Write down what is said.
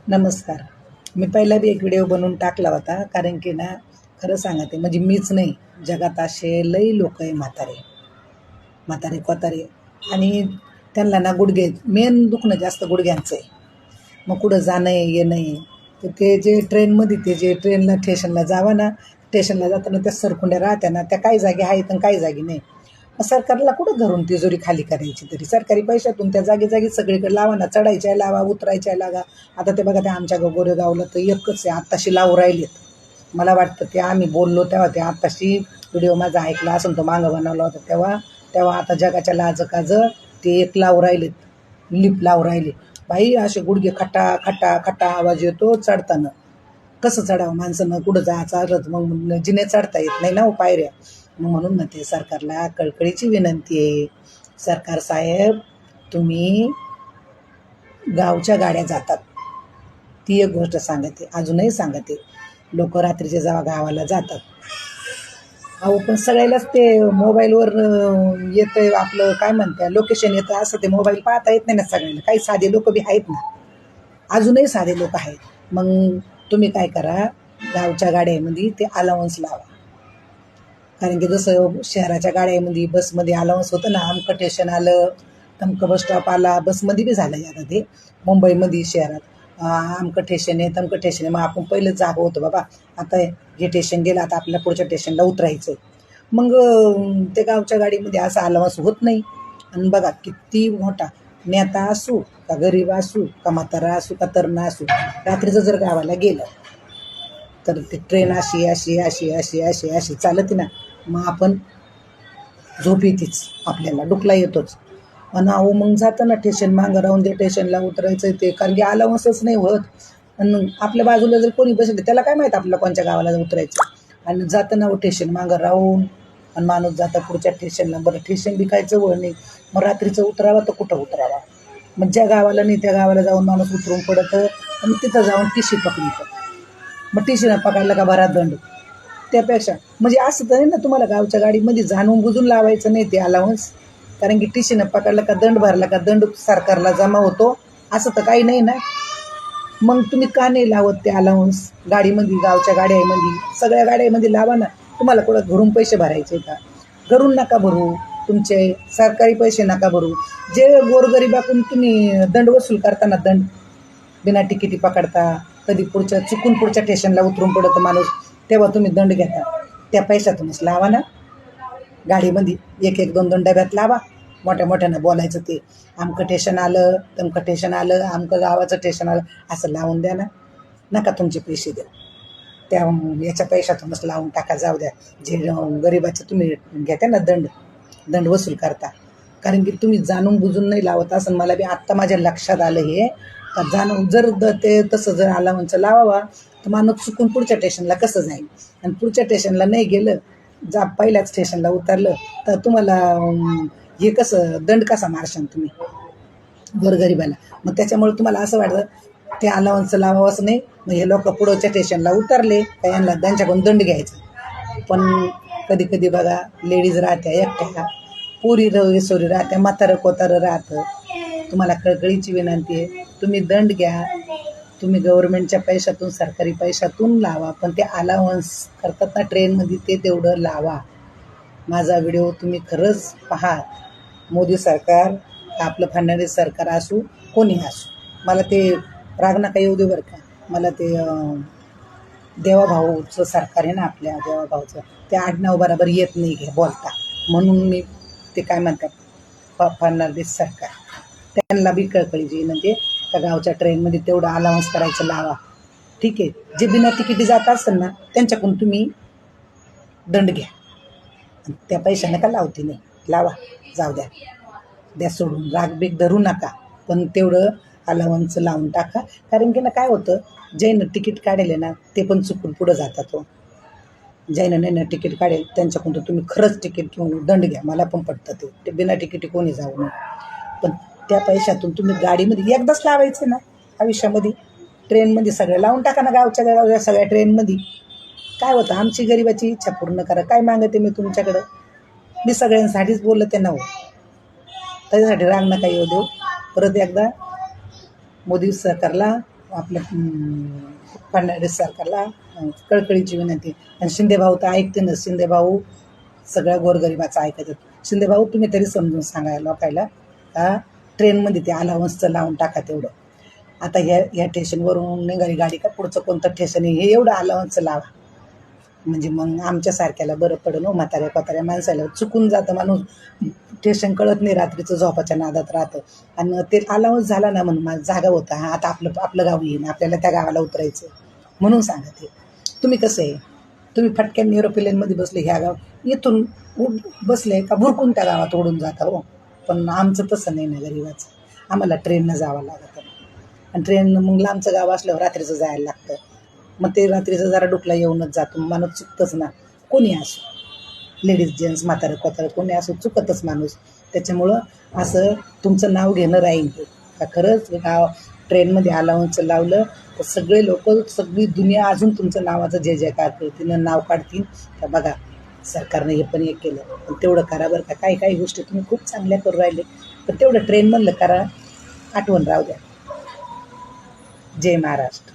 नमस्कार. मी पहिला बी एक व्हिडिओ बनवून टाकला होता. कारण की ना, खरं सांगते म्हणजे मीच नाही, जगात असे लई लोक आहे म्हातारे, म्हातारे-कोतारे आणि त्यांना ना गुडघे मेन दुखणं जास्त गुडघ्यांचं आहे. मग कुठं जाणं आहे, येणं आहे. तर ते जे ट्रेनमध्ये ते जे ट्रेनला स्टेशनला जावं ना, स्टेशनला जाताना त्या सरकुंड्या राहत्या ना, त्या काही जागी आहेत आणि काही जागी नाही. मग सरकारला कुठं धरून तिजोरी खाली करायची तरी? सरकारी पैशातून त्या जागी सगळीकडे लावा ना, चढायच्या लावा, उतरायच्या लागा. आता ते बघा त्या आमच्या गोरेगावला तर एकच आहे, आत्ताशी लावून राहिलेत. मला वाटतं ते आम्ही बोललो तेव्हा ते आत्ताशी व्हिडिओ माझा ऐकला असून तो मागं बनवला होता तेव्हा तेव्हा आता जगाच्या लाज ते एक लावून राहिलेत, लिप लावून राहिले. बाई असे गुडघे खटा खटा खटा आवाज येतो चढताना. कसं चढावं माणसानं? कुठं जायचं आलं तर मग जिने चढता येत नाही ना हो पायऱ्या. मग म्हणून ना ते सरकारला कळकळीची विनंती आहे, सरकार साहेब तुम्ही गावच्या गाड्या जातात, ती एक गोष्ट सांगते. अजूनही सांगते, लोक रात्रीचे जेव्हा गावाला जातात, अहो पण सगळ्यालाच ते मोबाईलवर येतं आपलं काय म्हणते लोकेशन येतं, असं ते मोबाईल पाहता येत नाही ना सगळ्यांना. काही साधे लोक बी आहेत ना, अजूनही साधे लोक आहेत. मग तुम्ही काय करा, गावच्या गाड्यामध्ये ते अलाउन्स लावा. कारण की जसं शहराच्या गाड्यामध्ये बसमध्ये अलाउन्स होतं ना, अमकं स्टेशन आलं, तमकं बस स्टॉप आला, बसमध्ये बी झालं आहे आता ते मुंबईमध्ये शहरात. अमकं स्टेशन आहे, तमकं स्टेशन आहे. मग आपण पहिलंच जागं होतं बाबा, आता हे स्टेशन गेलं, आता आपल्याला पुढच्या स्टेशनला उतरायचं. मग ते गावच्या गाडीमध्ये असा अलाउन्स होत नाही. आणि बघा किती मोठा नेता असू का गरीब असू का म्हातारा असू का तरुण असू, रात्रीचं जर गावाला गेलं तर ती ट्रेन अशी अशी अशी अशी अशी अशी चालते ना, मग आपण झोप येतेच, आपल्याला डुकला येतोच. आणि अहो मग जातं ना स्टेशन मागं राहून ते स्टेशनला उतरायचं ते, कारण की अलाउन्सच नाही होत. आणि आपल्या बाजूला जर कोणी बसले त्याला काय माहीत आपल्याला कोणत्या गावाला उतरायचं. आणि जातं ना स्टेशन मागं राहून आणि माणूस जाता पुढच्या स्टेशनला. बरं स्टेशन बी काय जवळ नाही, मग रात्रीचं उतरावा तर कुठं उतरावा? मग ज्या गावाला नाही त्या गावाला जाऊन माणूस उतरून पडतं आणि तिथं जाऊन टिशी पकडतं. मग टिशीनं पकडलं का भरा दंड. त्यापेक्षा म्हणजे असं तर नाही ना तुम्हाला गावच्या गाडीमध्ये जाणून बुजून लावायचं नाही ते अलाउन्स. कारण की टिशीनं पकडलं का दंड भरला का दंड सरकारला जमा होतो, असं तर काही नाही ना. मग तुम्ही का नाही लावत ते अलाउन्स गाडीमध्ये? गावच्या गाड्यामध्ये सगळ्या गाड्यामध्ये लावा ना. तुम्हाला कुठं घरून पैसे भरायचे का? घरून नका भरू, तुमचे सरकारी पैसे नका भरू. जे गोरगरिबाकडून तुम्ही दंड वसूल करताना, दंड बिना तिकिटी पकडता, कधी चुकून पुढच्या स्टेशनला उतरून पडतं माणूस, तेव्हा तुम्ही दंड घेता, त्या पैशातूनच लावा ना गाडीमध्ये. एक एक दोन दोन डब्यात लावा. मोठ्या मोठ्यानं बोलायचं ते अमकं स्टेशन आलं, तमकं स्टेशन आलं, अमकं गावाचं स्टेशन आलं, असं लावून द्या ना. नका तुमचे पैसे द्या, त्या याच्या पैशातूनच लावून टाका. जाऊ द्या, जे गरिबाचे तुम्ही घेता ना दंड, दंड वसूल करता. कारण की तुम्ही जाणून बुजून नाही लावत असं मला बी आत्ता माझ्या लक्षात आलं हे. का जाणून जर ते तसं जर अलाउन्स लावावा तर माणूस चुकून पुढच्या स्टेशनला कसं जाईल? आणि पुढच्या स्टेशनला नाही गेलं, पहिल्याच स्टेशनला उतरलं तर तुम्हाला हे कसं दंड कसा मारशाल तुम्ही गोरगरिबाला? मग त्याच्यामुळे तुम्हाला असं वाटतं ते अलाउन्स लावावंच नाही. मग हे लोक पुढच्या स्टेशनला उतरले का यांना त्यांच्याकडून दंड घ्यायचा. पण कधी कधी बघा लेडीज राहत्या एकट्या, पुरी सोरी राहत्या, म्हातारं कोतारं राहतं. तुम्हाला कळकळीची विनंती आहे, तुम्ही दंड घ्या. तुम्ही गव्हर्नमेंटच्या पैशातून सरकारी पैशातून लावा, पण ते अलाउन्स करतात ना ट्रेनमध्ये ते तेवढं लावा. माझा व्हिडिओ तुम्ही खरंच पहा. मोदी सरकार आपलं फडणवीस सरकार असू कोणी असू, मला ते राग नका येऊ दे बरं का. मला ते देवाभाऊचं सरकार आहे ना, आपल्या देवाभाऊचं ते आडनाव बरोबर येत नाही घे बोलता, म्हणून मी ते काय म्हणतात फडणवीस सरकार, त्यांना बी कळकळीची म्हणजे का गावच्या ट्रेनमध्ये तेवढं अलाउन्स करायचं लावा. ठीक आहे, जे बिना तिकिटी जात असेल ना त्यांच्याकडून तुम्ही दंड घ्या. त्या पैशा नका लावते नाही, लावा. जाऊ द्या, द्या सोडून, राग बीग धरू नका. पण तेवढं अलाउन्स लावून टाका. कारण की ना काय होतं, ज्यानं तिकीट काढले ना ते पण चुकून पुढं जातात हो. ज्यानं नाही ना तिकीट काढेल त्यांच्याकडून तर तुम्ही खरंच तिकीट घेऊन दंड घ्या. मला पण पडतं ते बिना तिकिटी कोणी जाऊ नये. पण त्या पैशातून तुम्ही गाडीमध्ये एकदाच लावायचं ना आयुष्यामध्ये. ट्रेनमध्ये सगळं लावून टाका ना, गावच्या गावच्या सगळ्या ट्रेनमध्ये. काय होतं, आमची गरिबाची इच्छा पूर्ण करा. काय मागते मी तुमच्याकडं? मी सगळ्यांसाठीच बोलते ना हो. त्याच्यासाठी राग नका येऊ देऊ. परत एकदा मोदी सरकारला आपल्या फडणवीस सरकारला कळकळीची विनंती. आणि शिंदेभाऊ तर ऐकते ना, शिंदेभाऊ सगळ्या गोरगरिबाचं ऐकतात. शिंदेभाऊ तुम्ही तरी समजून सांगा लोकायला का ट्रेनमध्ये ते अलाउन्सचं लावून टाका तेवढं. आता ह्या स्टेशनवरून निघाली गाडी का पुढचं कोणतं स्टेशन आहे हे एवढं अलाउन्सचं लावा, म्हणजे मग आमच्यासारख्याला बरं पडेल. म्हाताऱ्या माणसाला चुकून जातं माणूस, स्टेशन कळत नाही, रात्रीचं झोपाच्या नादात राहतं. आणि ते अलाउन्स झाला ना म्हणून माझा जागा होता, हा आता आपलं गाव येईन, आपल्याला त्या गावाला उतरायचं म्हणून सांगा. ते तुम्ही कसं आहे, तुम्ही फटक्यान एरोप्लेनमध्ये बसले ह्या गाव इथून बसले का भुरकून त्या गावात ओढून जाता हो. पण आमचं तसं नाही ना गरिबाचं, आम्हाला ट्रेननं जावं लागतं. आणि ट्रेननं मग लांबचं गाव असल्यावर रात्रीचं जायला लागतं. मग ते रात्रीचं जरा डोकला येऊनच जातो, माणूस चुकतंच ना. कोणी असो, लेडीज जेंट्स म्हातारं कोतारं कोणी असो, चुकतच माणूस. त्याच्यामुळं असं तुमचं नाव घेणं राहील का खरंच गाव ट्रेनमध्ये अलाउन्सचं लावलं तर सगळे लोक, सगळी दुनिया अजून तुमचं नावाचं जय जयकार करतील, नाव काढतील. तर बघा सरकारने हे पण एक केलं, पण तेवढं करा बरं का. काही गोष्टी तुम्ही खूप चांगल्या करू राहिले, पण तेवढं ट्रेनमधलं करा, आठवण राहू द्या. जय महाराष्ट्र.